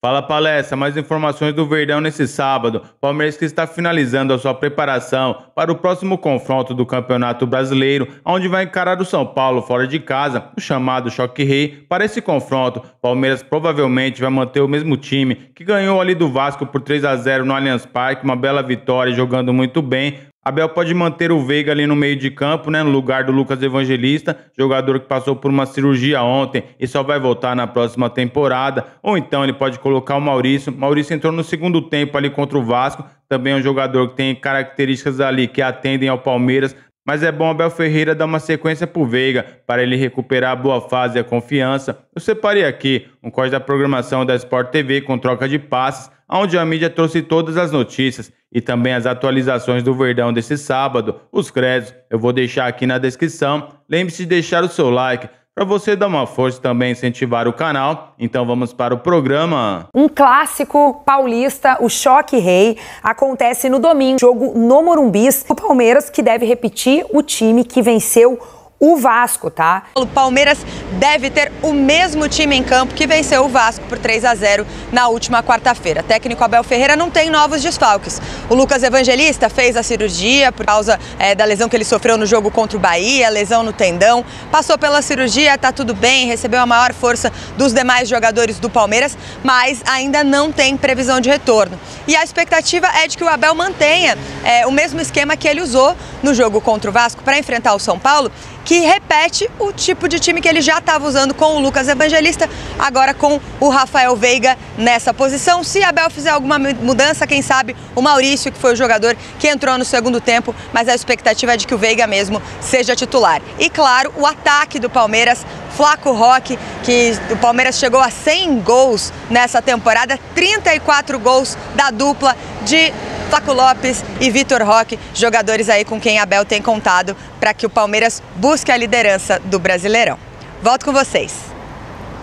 Fala Palestra, mais informações do Verdão nesse sábado. Palmeiras que está finalizando a sua preparação para o próximo confronto do Campeonato Brasileiro, onde vai encarar o São Paulo fora de casa, o chamado Choque Rei. Para esse confronto, Palmeiras provavelmente vai manter o mesmo time que ganhou ali do Vasco por 3-0 no Allianz Parque, uma bela vitória, jogando muito bem. Abel pode manter o Veiga ali no meio de campo, no lugar do Lucas Evangelista, jogador que passou por uma cirurgia ontem e só vai voltar na próxima temporada. Ou então ele pode colocar o Maurício. Maurício entrou no segundo tempo ali contra o Vasco, também é um jogador que tem características ali que atendem ao Palmeiras, mas é bom Abel Ferreira dar uma sequência pro Veiga, para ele recuperar a boa fase e a confiança. Eu separei aqui um corte da programação da Sport TV com troca de passes, onde a mídia trouxe todas as notícias e também as atualizações do Verdão desse sábado. Os créditos eu vou deixar aqui na descrição. Lembre-se de deixar o seu like para você dar uma força e também incentivar o canal. Então vamos para o programa. Um clássico paulista, o Choque Rei, acontece no domingo, jogo no Morumbi. O Palmeiras que deve repetir o time que venceu o Vasco, tá? O Palmeiras deve ter o mesmo time em campo que venceu o Vasco por 3-0 na última quarta-feira. Técnico Abel Ferreira não tem novos desfalques. O Lucas Evangelista fez a cirurgia por causa da lesão que ele sofreu no jogo contra o Bahia, lesão no tendão. Passou pela cirurgia, tá tudo bem, recebeu a maior força dos demais jogadores do Palmeiras, mas ainda não tem previsão de retorno. E a expectativa é de que o Abel mantenha o mesmo esquema que ele usou no jogo contra o Vasco para enfrentar o São Paulo, que repete o tipo de time que ele já estava usando com o Lucas Evangelista, agora com o Rafael Veiga nessa posição. Se Abel fizer alguma mudança, quem sabe o Maurício, que foi o jogador que entrou no segundo tempo, mas a expectativa é de que o Veiga mesmo seja titular. E claro, o ataque do Palmeiras, Flaco Roque, que o Palmeiras chegou a 100 gols nessa temporada, 34 gols da dupla de Flaco Lopes e Vitor Roque, jogadores aí com quem Abel tem contado para que o Palmeiras busque a liderança do Brasileirão. Volto com vocês.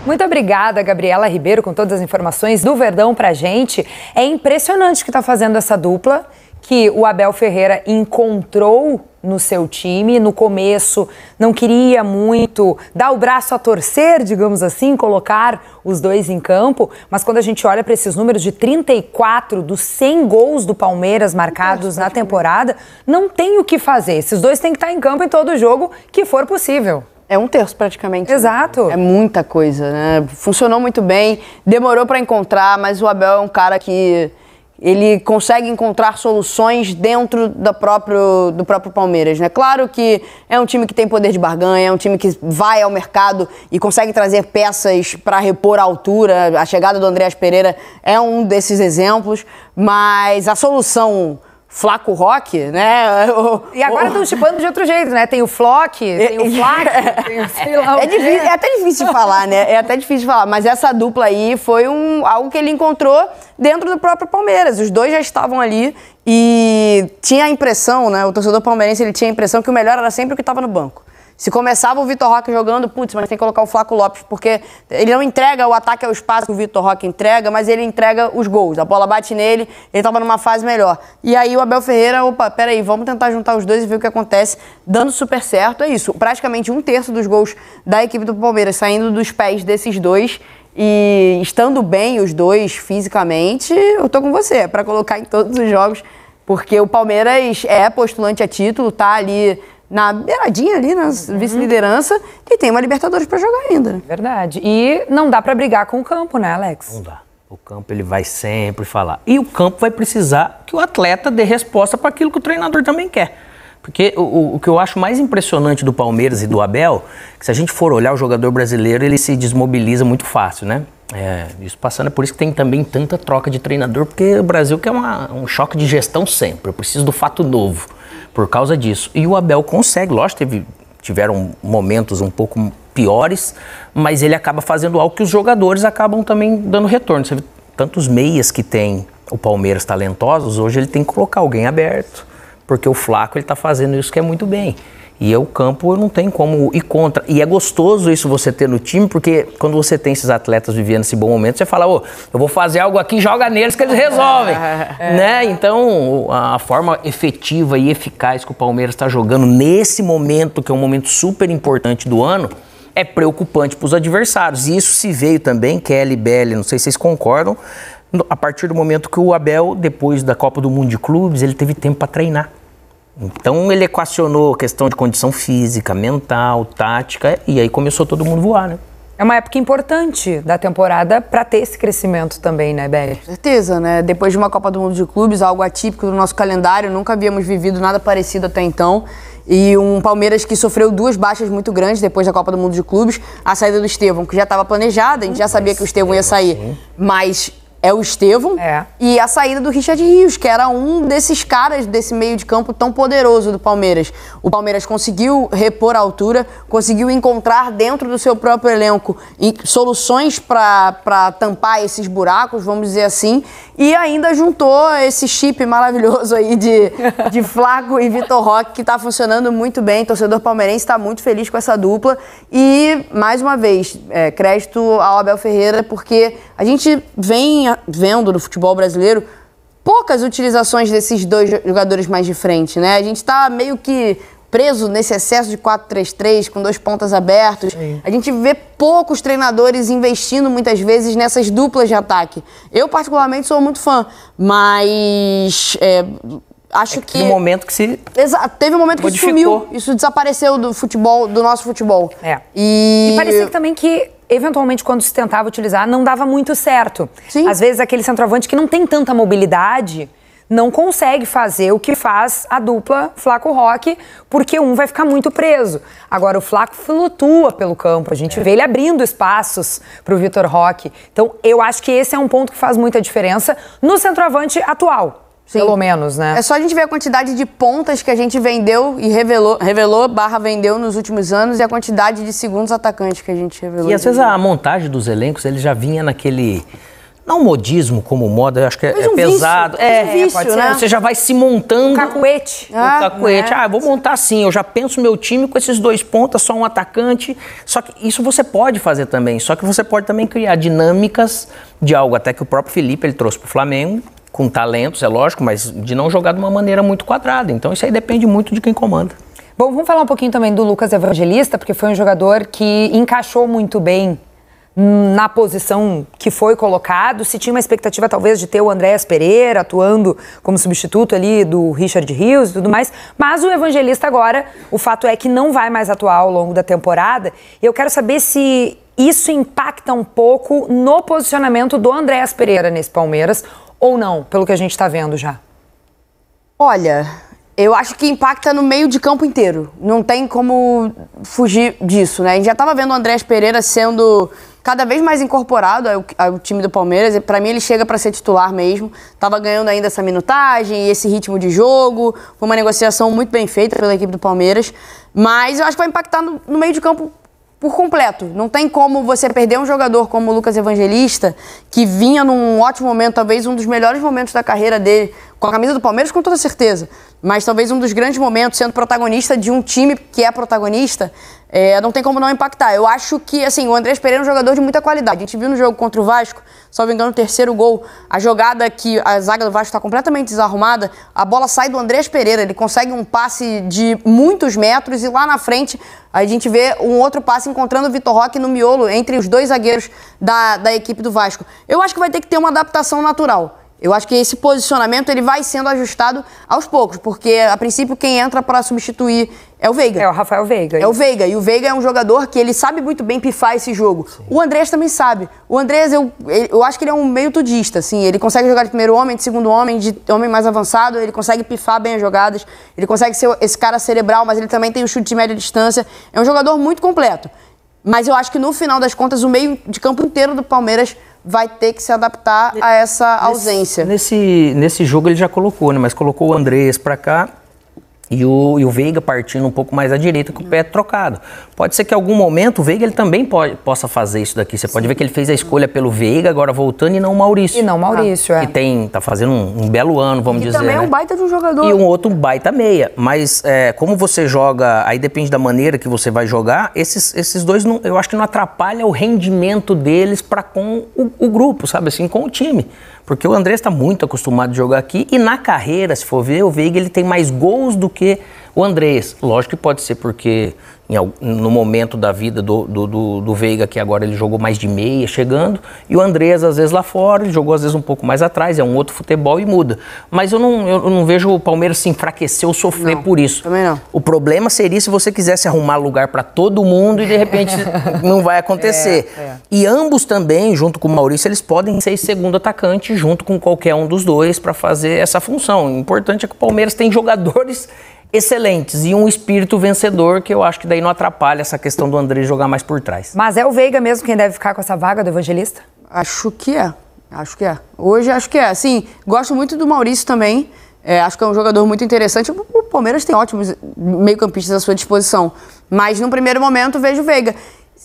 Muito obrigada, Gabriela Ribeiro, com todas as informações do Verdão pra gente. É impressionante o que tá fazendo essa dupla, que o Abel Ferreira encontrou no seu time. No começo não queria muito dar o braço a torcer, digamos assim, colocar os dois em campo, mas quando a gente olha para esses números de 34 dos 100 gols do Palmeiras marcados na temporada, não tem o que fazer. Esses dois têm que estar em campo em todo jogo que for possível. É um terço praticamente. Exato. É muita coisa, né? Funcionou muito bem, demorou para encontrar, mas o Abel é um cara que ele consegue encontrar soluções dentro do próprio Palmeiras, né? Claro que é um time que tem poder de barganha, é um time que vai ao mercado e consegue trazer peças para repor a altura. A chegada do Andreas Pereira é um desses exemplos, mas a solução Flaco Roque, né? E agora estão chipando de outro jeito, né? Tem o Flock, tem o Flaco, tem o sei lá o quê. É até difícil de falar, né? É até difícil de falar, mas essa dupla aí foi algo que ele encontrou dentro do próprio Palmeiras. Os dois já estavam ali e tinha a impressão, né? O torcedor palmeirense, ele tinha a impressão que o melhor era sempre o que estava no banco. Se começava o Vitor Roque jogando, putz, mas tem que colocar o Flaco Lopes, porque ele não entrega o ataque ao espaço que o Vitor Roque entrega, mas ele entrega os gols. A bola bate nele, ele estava numa fase melhor. E aí o Abel Ferreira, peraí, vamos tentar juntar os dois e ver o que acontece, dando super certo. É isso, praticamente um terço dos gols da equipe do Palmeiras saindo dos pés desses dois. E estando bem os dois fisicamente, eu tô com você, para colocar em todos os jogos, porque o Palmeiras é postulante a título, tá ali na beiradinha ali, na vice-liderança, e tem uma Libertadores para jogar ainda. Né? Verdade. E não dá para brigar com o campo, né, Alex? Não dá. O campo ele vai sempre falar. E o campo vai precisar que o atleta dê resposta para aquilo que o treinador também quer. Porque o que eu acho mais impressionante do Palmeiras e do Abel, que se a gente for olhar o jogador brasileiro, ele se desmobiliza muito fácil, né? Isso passando, é por isso que tem também tanta troca de treinador, porque o Brasil quer um choque de gestão sempre. Eu preciso do fato novo. Por causa disso. E o Abel consegue, lógico, tiveram momentos um pouco piores, mas ele acaba fazendo algo que os jogadores acabam também dando retorno. Você vê tantos meias que tem o Palmeiras talentosos, hoje ele tem que colocar alguém aberto, porque o Flaco ele tá fazendo isso que é muito bem. E o campo não tem como ir contra. E é gostoso isso você ter no time, porque quando você tem esses atletas vivendo esse bom momento, você fala, eu vou fazer algo aqui, joga neles que eles resolvem. Né? Então, a forma efetiva e eficaz que o Palmeiras está jogando nesse momento, que é um momento super importante do ano, é preocupante para os adversários. E isso se veio também, Kelly, Belli, não sei se vocês concordam, a partir do momento que o Abel, depois da Copa do Mundo de Clubes, ele teve tempo para treinar. Então ele equacionou a questão de condição física, mental, tática, e aí começou todo mundo a voar, né? É uma época importante da temporada para ter esse crescimento também, né, Belli? Com certeza, né? Depois de uma Copa do Mundo de Clubes, algo atípico no nosso calendário, nunca havíamos vivido nada parecido até então. E um Palmeiras que sofreu 2 baixas muito grandes depois da Copa do Mundo de Clubes. A saída do Estevão, que já estava planejada, a gente já sabia que o Estevão ia sair, mas é o Estevão. E a saída do Richard Rios, que era um desses caras desse meio de campo tão poderoso do Palmeiras. O Palmeiras conseguiu repor a altura, conseguiu encontrar dentro do seu próprio elenco soluções para tampar esses buracos, vamos dizer assim, e ainda juntou esse chip maravilhoso aí de Flaco e Vitor Roque, que está funcionando muito bem. O torcedor palmeirense está muito feliz com essa dupla. E, mais uma vez, crédito ao Abel Ferreira, porque a gente vem vendo no futebol brasileiro poucas utilizações desses 2 jogadores mais de frente, né? A gente tá meio que preso nesse excesso de 4-3-3 com 2 pontas abertos. Sim. A gente vê poucos treinadores investindo muitas vezes nessas duplas de ataque. Eu particularmente sou muito fã, mas acho que... No momento que se... Exato, teve um momento que isso sumiu, isso desapareceu do futebol, do nosso futebol. E parecia também que eventualmente, quando se tentava utilizar, não dava muito certo. Sim. Às vezes, aquele centroavante que não tem tanta mobilidade não consegue fazer o que faz a dupla Flaco-Roque, porque um vai ficar muito preso. Agora, o Flaco flutua pelo campo, a gente vê ele abrindo espaços para o Vitor Roque. Então, eu acho que esse é um ponto que faz muita diferença no centroavante atual. Sim. Pelo menos, né? É só a gente ver a quantidade de pontas que a gente vendeu e revelou/vendeu nos últimos anos e a quantidade de segundos atacantes que a gente revelou. E às vezes a montagem dos elencos, ele já vinha naquele... Não modismo como moda, eu acho que é pesado. Vício, pode ser, né? Você já vai se montando... Um cacuete. Vou montar assim, eu já penso meu time com esses 2 pontas, só um atacante. Só que isso você pode fazer também, só que você pode também criar dinâmicas de algo, até que o próprio Felipe, ele trouxe pro Flamengo, com talentos, é lógico, mas de não jogar de uma maneira muito quadrada. Então isso aí depende muito de quem comanda. Bom, vamos falar um pouquinho também do Lucas Evangelista, porque foi um jogador que encaixou muito bem na posição que foi colocado. Se tinha uma expectativa talvez de ter o Andréas Pereira atuando como substituto ali do Richard Rios e tudo mais, mas o Evangelista agora, o fato é que não vai mais atuar ao longo da temporada. Eu quero saber se isso impacta um pouco no posicionamento do Andréas Pereira nesse Palmeiras, ou não, pelo que a gente está vendo já? Olha, eu acho que impacta no meio de campo inteiro. Não tem como fugir disso, né? A gente já estava vendo o Andréas Pereira sendo cada vez mais incorporado ao time do Palmeiras. Para mim, ele chega para ser titular mesmo. Estava ganhando ainda essa minutagem, esse ritmo de jogo. Foi uma negociação muito bem feita pela equipe do Palmeiras. Mas eu acho que vai impactar no meio de campo por completo. Não tem como você perder um jogador como o Lucas Evangelista, que vinha num ótimo momento, talvez um dos melhores momentos da carreira dele, com a camisa do Palmeiras, com toda certeza, mas talvez um dos grandes momentos, sendo protagonista de um time que é protagonista, não tem como não impactar. Eu acho que, assim, o Andréas Pereira é um jogador de muita qualidade. A gente viu no jogo contra o Vasco, só me engano, o 3º gol, a jogada que a zaga do Vasco está completamente desarrumada, a bola sai do Andréas Pereira, ele consegue um passe de muitos metros e lá na frente a gente vê um outro passe encontrando o Vitor Roque no miolo entre os 2 zagueiros da equipe do Vasco. Eu acho que vai ter que ter uma adaptação natural. Eu acho que esse posicionamento ele vai sendo ajustado aos poucos, porque a princípio quem entra para substituir é o Veiga. É o Rafael Veiga. É o Veiga, e o Veiga é um jogador que ele sabe muito bem pifar esse jogo. Sim. O Andréas também sabe. O Andréas, eu acho que ele é um meio tudista, assim, ele consegue jogar de primeiro homem, de segundo homem, de homem mais avançado, ele consegue pifar bem as jogadas, ele consegue ser esse cara cerebral, mas ele também tem o chute de média distância. É um jogador muito completo. Mas eu acho que no final das contas o meio de campo inteiro do Palmeiras vai ter que se adaptar a essa ausência. Nesse jogo ele já colocou, né? Mas colocou o Andréas pra cá e o Veiga partindo um pouco mais à direita com o pé trocado. Pode ser que em algum momento o Veiga ele também possa fazer isso daqui. Você pode ver que ele fez a escolha pelo Veiga, agora voltando, e não o Maurício. E não o Maurício, Que tá fazendo um belo ano, vamos dizer. E também é um baita de um jogador. E um outro baita meia. Mas como você joga, aí depende da maneira que você vai jogar, esses dois, eu acho que não atrapalha o rendimento deles para com o grupo, sabe assim, com o time. Porque o Andréas está muito acostumado a jogar aqui e na carreira, se for ver, o Veiga ele tem mais gols do que o Andréas. Lógico que pode ser porque no momento da vida do Veiga, que agora ele jogou mais de meia, chegando, e o Andrés às vezes lá fora, ele jogou às vezes um pouco mais atrás, é um outro futebol e muda. Mas eu não vejo o Palmeiras se enfraquecer ou sofrer por isso. Também não. O problema seria se você quisesse arrumar lugar para todo mundo e de repente não vai acontecer. E ambos também, junto com o Maurício, eles podem ser segundo atacante junto com qualquer um dos dois para fazer essa função. O importante é que o Palmeiras tem jogadores excelentes e um espírito vencedor que eu acho que daí não atrapalha essa questão do Andrés jogar mais por trás. Mas é o Veiga mesmo quem deve ficar com essa vaga do Evangelista? Acho que é. Hoje acho que é. Assim, gosto muito do Maurício também. Acho que é um jogador muito interessante. O Palmeiras tem ótimos meio-campistas à sua disposição. Mas no primeiro momento vejo o Veiga.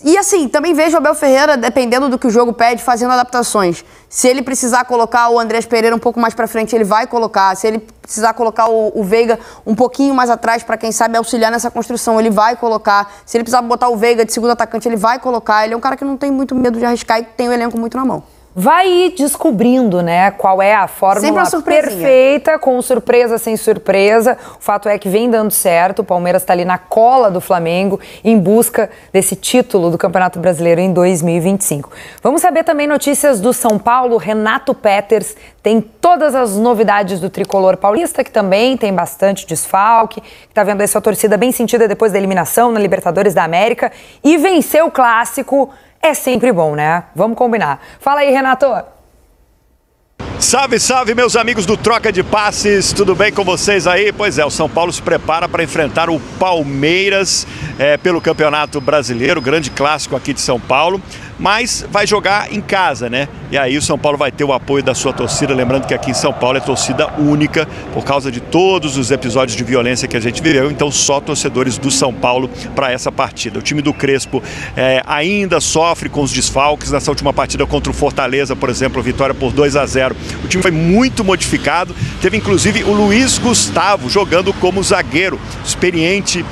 E assim, também vejo o Abel Ferreira, dependendo do que o jogo pede, fazendo adaptações. Se ele precisar colocar o Andrés Pereira um pouco mais pra frente, ele vai colocar. Se ele precisar colocar o Veiga um pouquinho mais atrás, pra quem sabe auxiliar nessa construção, ele vai colocar. Se ele precisar botar o Veiga de segundo atacante, ele vai colocar. Ele é um cara que não tem muito medo de arriscar e tem o elenco muito na mão. Vai ir descobrindo, né, qual é a fórmula perfeita, com surpresa, sem surpresa. O fato é que vem dando certo, o Palmeiras está ali na cola do Flamengo, em busca desse título do Campeonato Brasileiro em 2025. Vamos saber também notícias do São Paulo. Renato Peters tem todas as novidades do tricolor paulista, que também tem bastante desfalque, que está vendo aí sua torcida bem sentida depois da eliminação na Libertadores da América, e vencer o Clássico é sempre bom, né? Vamos combinar. Fala aí, Renato. Salve, salve, meus amigos do Troca de Passes, tudo bem com vocês aí? Pois é, o São Paulo se prepara para enfrentar o Palmeiras pelo Campeonato Brasileiro, grande clássico aqui de São Paulo, mas vai jogar em casa, né? E aí o São Paulo vai ter o apoio da sua torcida, lembrando que aqui em São Paulo é torcida única por causa de todos os episódios de violência que a gente viveu, então só torcedores do São Paulo para essa partida. O time do Crespo ainda sofre com os desfalques. Nessa última partida contra o Fortaleza, por exemplo, vitória por 2-0. O time foi muito modificado, teve inclusive o Luiz Gustavo jogando como zagueiro, experiente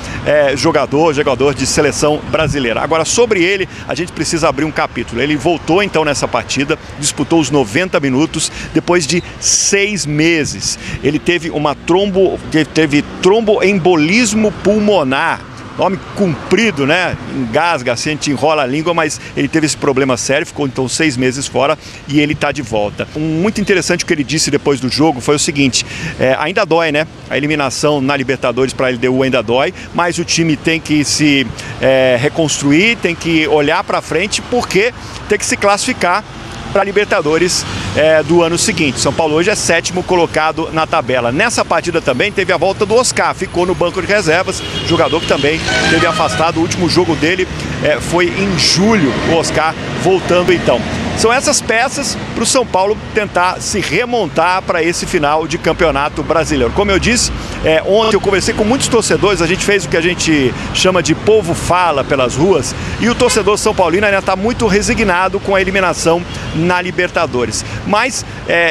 jogador de seleção brasileira. Agora, sobre ele, a gente precisa abrir um capítulo. Ele voltou então nessa partida, disputou os 90 minutos depois de 6 meses. Ele teve tromboembolismo pulmonar. Nome comprido, né? Engasga, assim, a gente enrola a língua, mas ele teve esse problema sério, ficou então 6 meses fora e ele tá de volta. Muito interessante o que ele disse depois do jogo foi o seguinte: ainda dói, né? A eliminação na Libertadores para a LDU ainda dói, mas o time tem que se reconstruir, tem que olhar para frente, porque tem que se classificar para a Libertadores do ano seguinte. São Paulo hoje é 7º colocado na tabela. Nessa partida também teve a volta do Oscar, ficou no banco de reservas, jogador que também teve afastado. O último jogo dele foi em julho, o Oscar voltando então. São essas peças para o São Paulo tentar se remontar para esse final de Campeonato Brasileiro. Como eu disse, ontem eu conversei com muitos torcedores, a gente fez o que a gente chama de povo fala pelas ruas, e o torcedor são paulino ainda está muito resignado com a eliminação na Libertadores. Mas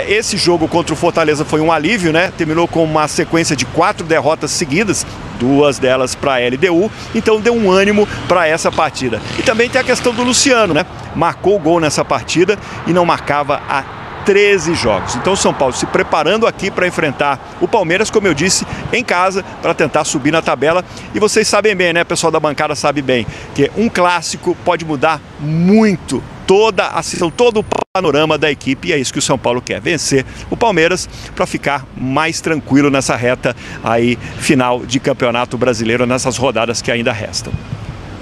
esse jogo contra o Fortaleza foi um alívio, né? Terminou com uma sequência de 4 derrotas seguidas, 2 delas para a LDU, então deu um ânimo para essa partida. E também tem a questão do Luciano, né? Marcou o gol nessa partida e não marcava há 13 jogos. Então o São Paulo se preparando aqui para enfrentar o Palmeiras, como eu disse, em casa, para tentar subir na tabela. E vocês sabem bem, né? O pessoal da bancada sabe bem que um clássico pode mudar muito toda a situação, todo o panorama da equipe, e é isso que o São Paulo quer, vencer o Palmeiras para ficar mais tranquilo nessa reta aí final de Campeonato Brasileiro, nessas rodadas que ainda restam.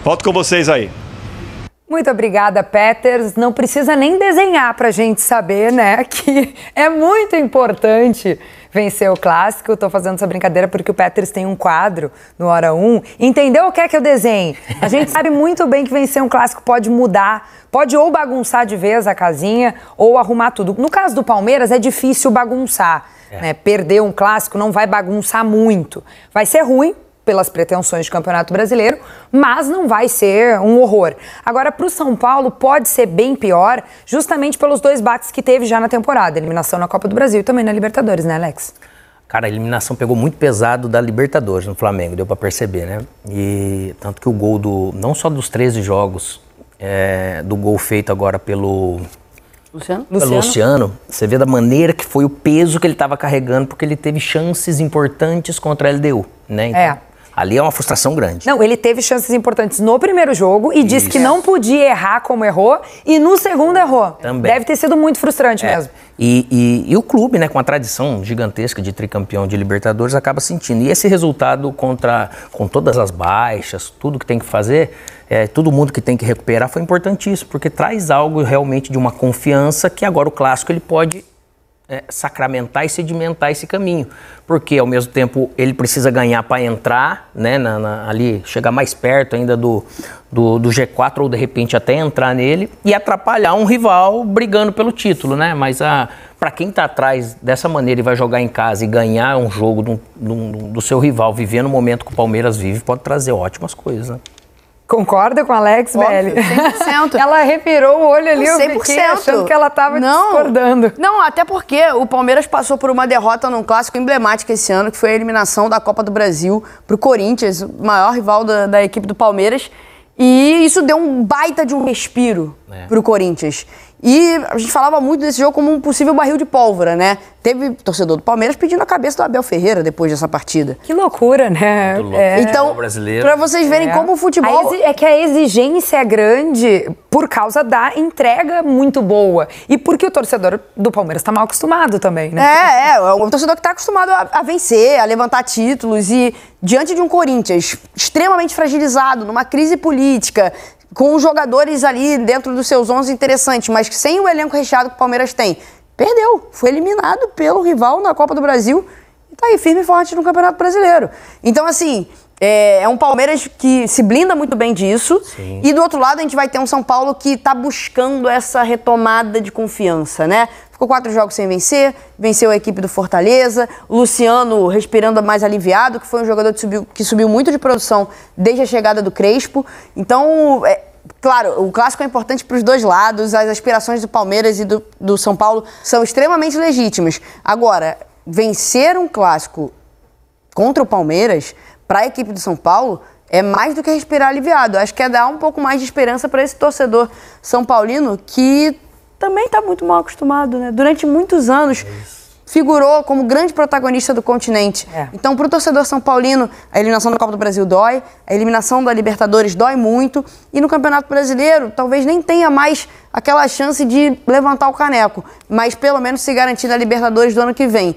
Volto com vocês aí. Muito obrigada, Peters. Não precisa nem desenhar para a gente saber, né, que é muito importante vencer o Clássico. Estou fazendo essa brincadeira porque o Peters tem um quadro no Hora 1. Entendeu o que é que eu desenho? A gente sabe muito bem que vencer um Clássico pode mudar, pode ou bagunçar de vez a casinha ou arrumar tudo. No caso do Palmeiras é difícil bagunçar, né? Perder um Clássico não vai bagunçar muito. Vai ser ruim pelas pretensões de Campeonato Brasileiro, mas não vai ser um horror. Agora, para o São Paulo, pode ser bem pior, justamente pelos 2 bates que teve já na temporada. Eliminação na Copa do Brasil e também na Libertadores, né, Alex? Cara, a eliminação pegou muito pesado da Libertadores no Flamengo, deu para perceber, né? E tanto que o gol não só dos 13 jogos, do gol feito agora pelo Luciano, você vê da maneira que foi o peso que ele estava carregando, porque ele teve chances importantes contra a LDU, né? Então, Ali é uma frustração grande. Não, ele teve chances importantes no primeiro jogo e disse que não podia errar como errou e no segundo errou. Também. Deve ter sido muito frustrante mesmo. E o clube, né, com a tradição gigantesca de tricampeão de Libertadores, acaba sentindo. E esse resultado com todas as baixas, tudo que tem que fazer, todo mundo que tem que recuperar, foi importantíssimo, porque traz algo realmente de uma confiança que agora o Clássico ele pode sacramentar e sedimentar esse caminho. Porque, ao mesmo tempo, ele precisa ganhar para entrar, né, ali, chegar mais perto ainda do G4 ou, de repente, até entrar nele e atrapalhar um rival brigando pelo título, né? Mas para quem está atrás dessa maneira e vai jogar em casa e ganhar um jogo do seu rival, vivendo o momento que o Palmeiras vive, pode trazer ótimas coisas, né? Concorda com a Alex, Belli? 100%. Ela revirou o olho ali, 100%. eu fiquei achando que ela estava discordando. Não, até porque o Palmeiras passou por uma derrota num clássico emblemático esse ano, que foi a eliminação da Copa do Brasil pro Corinthians, o maior rival da equipe do Palmeiras. E isso deu um baita de um respiro pro Corinthians. E a gente falava muito desse jogo como um possível barril de pólvora, né? Teve torcedor do Palmeiras pedindo a cabeça do Abel Ferreira depois dessa partida. Que loucura, né? Então, pra vocês verem como o futebol... É que a exigência é grande por causa da entrega muito boa. E porque o torcedor do Palmeiras tá mal acostumado também, né? O torcedor que tá acostumado a vencer, a levantar títulos. E diante de um Corinthians extremamente fragilizado, numa crise política, com os jogadores ali dentro dos seus 11 interessantes, mas sem o elenco recheado que o Palmeiras tem, perdeu. Foi eliminado pelo rival na Copa do Brasil e tá aí firme e forte no Campeonato Brasileiro. Então, assim, é um Palmeiras que se blinda muito bem disso. Sim. E do outro lado a gente vai ter um São Paulo que tá buscando essa retomada de confiança, né? Ficou 4 jogos sem vencer, venceu a equipe do Fortaleza, o Luciano respirando mais aliviado, que foi um jogador que subiu muito de produção desde a chegada do Crespo. Então, claro, o Clássico é importante para os dois lados, as aspirações do Palmeiras e do São Paulo são extremamente legítimas. Agora, vencer um Clássico contra o Palmeiras, para a equipe do São Paulo, é mais do que respirar aliviado. Acho que é dar um pouco mais de esperança para esse torcedor são paulino que também está muito mal acostumado, né? Durante muitos anos figurou como grande protagonista do continente. Então, para o torcedor são paulino, a eliminação da Copa do Brasil dói, a eliminação da Libertadores dói muito, e no Campeonato Brasileiro talvez nem tenha mais aquela chance de levantar o caneco, mas pelo menos se garantir na Libertadores do ano que vem.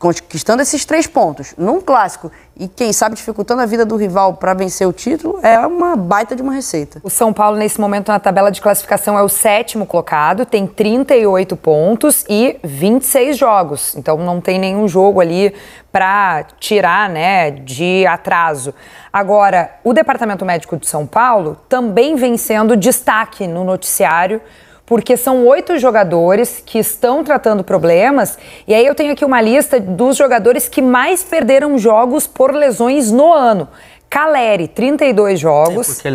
Conquistando esses 3 pontos num clássico e, quem sabe, dificultando a vida do rival para vencer o título, é uma baita de uma receita. O São Paulo, nesse momento, na tabela de classificação, é o 7º colocado, tem 38 pontos e 26 jogos. Então, não tem nenhum jogo ali para tirar, né, de atraso. Agora, o Departamento Médico de São Paulo também vem sendo destaque no noticiário, porque são 8 jogadores que estão tratando problemas, e aí eu tenho aqui uma lista dos jogadores que mais perderam jogos por lesões no ano. Caleri, 32 jogos. Porque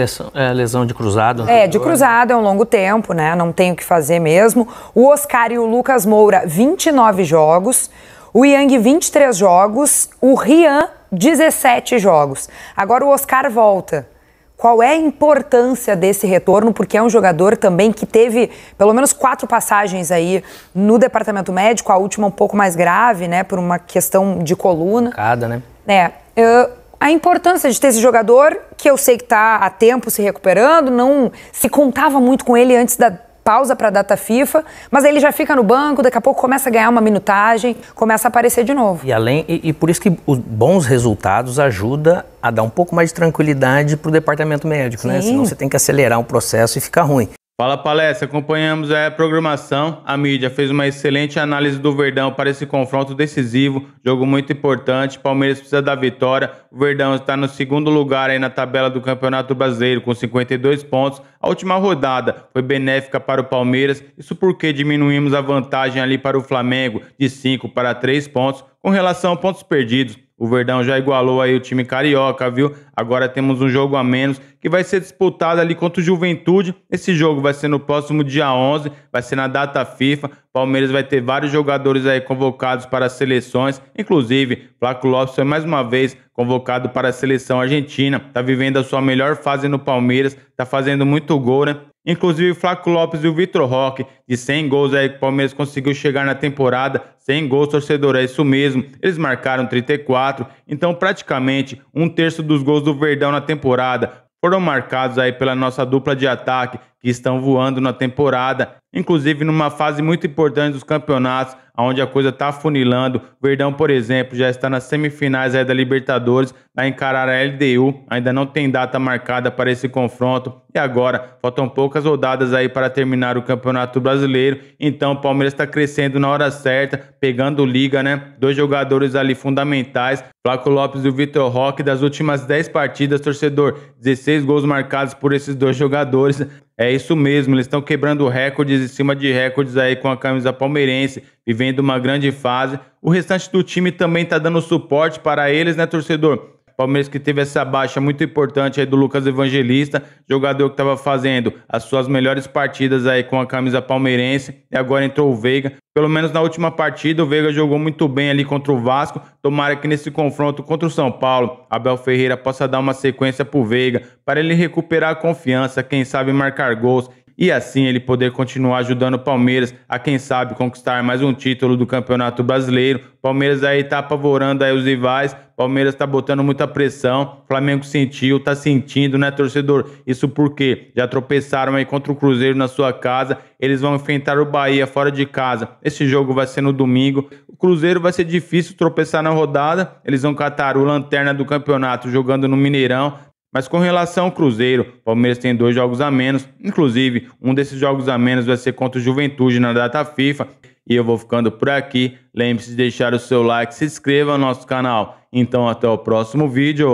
lesão de cruzado. De cruzado, é um longo tempo, né? Não tem o que fazer mesmo. O Oscar e o Lucas Moura, 29 jogos. O Yang, 23 jogos. O Rian, 17 jogos. Agora o Oscar volta. Qual é a importância desse retorno? Porque é um jogador também que teve pelo menos 4 passagens aí no departamento médico, a última um pouco mais grave, né, por uma questão de coluna. Cada, né? A importância de ter esse jogador, que eu sei que está há tempo se recuperando, não se contava muito com ele antes da pausa para a data FIFA, mas aí ele já fica no banco, daqui a pouco começa a ganhar uma minutagem, começa a aparecer de novo. E por isso que os bons resultados ajudam a dar um pouco mais de tranquilidade para o departamento médico, né? Senão você tem que acelerar o processo e ficar ruim. Fala, Palestra, acompanhamos a programação. A mídia fez uma excelente análise do Verdão para esse confronto decisivo, jogo muito importante. Palmeiras precisa da vitória. O Verdão está no 2º lugar aí na tabela do Campeonato Brasileiro com 52 pontos. A última rodada foi benéfica para o Palmeiras, isso porque diminuímos a vantagem ali para o Flamengo de 5 para 3 pontos com relação a pontos perdidos. O Verdão já igualou aí o time carioca, viu? Agora temos um jogo a menos que vai ser disputado ali contra o Juventude. Esse jogo vai ser no próximo dia 11, vai ser na data FIFA. Palmeiras vai ter vários jogadores aí convocados para as seleções, inclusive Flaco Lopes foi mais uma vez convocado para a seleção argentina. Tá vivendo a sua melhor fase no Palmeiras, tá fazendo muito gol, né? Inclusive, Flaco Lopes e o Vitor Roque, de 100 gols aí que o Palmeiras conseguiu chegar na temporada, 100 gols, torcedor, é isso mesmo, eles marcaram 34, então praticamente 1/3 dos gols do Verdão na temporada foram marcados aí pela nossa dupla de ataque, que estão voando na temporada, inclusive numa fase muito importante dos campeonatos, onde a coisa está afunilando. O Verdão, por exemplo, já está nas semifinais aí da Libertadores, vai encarar a LDU, ainda não tem data marcada para esse confronto, e agora faltam poucas rodadas aí para terminar o Campeonato Brasileiro, então o Palmeiras está crescendo na hora certa, pegando liga, né? 2 jogadores ali fundamentais, Flaco Lopes e o Vitor Roque, das últimas 10 partidas, torcedor, 16 gols marcados por esses 2 jogadores. É isso mesmo, eles estão quebrando recordes em cima de recordes aí com a camisa palmeirense, vivendo uma grande fase. O restante do time também está dando suporte para eles, né, torcedor? Palmeiras que teve essa baixa muito importante aí do Lucas Evangelista, jogador que estava fazendo as suas melhores partidas aí com a camisa palmeirense, e agora entrou o Veiga. Pelo menos na última partida o Veiga jogou muito bem ali contra o Vasco. Tomara que nesse confronto contra o São Paulo, Abel Ferreira possa dar uma sequência pro Veiga, para ele recuperar a confiança, quem sabe marcar gols, e assim ele poder continuar ajudando o Palmeiras a, quem sabe, conquistar mais um título do Campeonato Brasileiro. Palmeiras aí tá apavorando aí os rivais, Palmeiras tá botando muita pressão, Flamengo sentiu, tá sentindo, né, torcedor? Isso porque já tropeçaram aí contra o Cruzeiro na sua casa, eles vão enfrentar o Bahia fora de casa. Esse jogo vai ser no domingo. O Cruzeiro vai ser difícil tropeçar na rodada, eles vão catar o lanterna do campeonato jogando no Mineirão. Mas com relação ao Cruzeiro, o Palmeiras tem 2 jogos a menos, inclusive um desses jogos a menos vai ser contra o Juventude na data FIFA. E eu vou ficando por aqui, lembre-se de deixar o seu like, se inscreva no nosso canal. Então até o próximo vídeo.